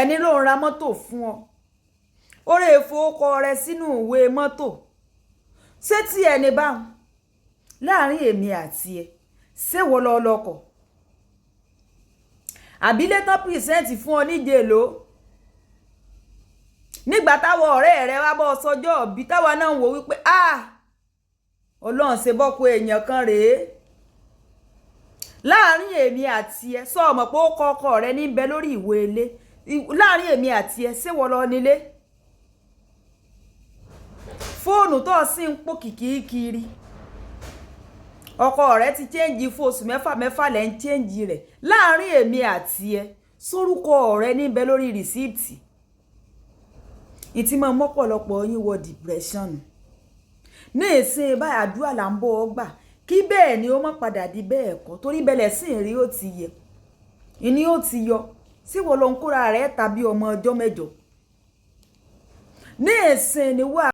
ẹni ló ń ra mọ́tò fún ọ ó rè fowókọ rẹ sínú ìwé mọ́tò ṣé tí ẹni báwọn láàrin èmi àti ẹ ṣéwọ lọ lọkọ̀ àbílẹ̀ tán pìrìsẹ́ǹtì fún ọ níje ló nígbà táwọn ọ̀rẹ́ rẹ wá bọ́ sọjọ́ òbí táwa náà wò wípé ọlọ́run ṣe bọ́kọ èèyàn kan rèé láàrin èmi àti ẹ sọ ọmọ pé ó kọ ọkọ rẹ níbẹ̀ lórí ìwé ilé láàrin èmi àti ẹ ṣéwọ lọ nílé fóònù tó sì ń pò kìkìkiri ọkọ rẹ ti chẹ́ǹjì fóòsù mẹ́fà lẹ́ ń chẹ́ǹjì rẹ̀ láàrin èmi àti ẹ sórúkọ rẹ níbẹ̀ lórí rìsíìtì ìtì máa mọ́pọ̀lọpọ̀ yín wọ depression ní ìsìn báyìí àdúrà là ń bọ̀ ọ́ gbà kí bẹ́ẹ̀ ni ó má padà di bẹ́ẹ̀ kọ́ torí bẹ́lẹ̀ sì ń rí ó ti yẹ ìní ó ti yọ síwọ ló ń kóra rẹ̀ tàbí ọmọ ọjọ́ mẹ́jọ ní ìsìn ni wà.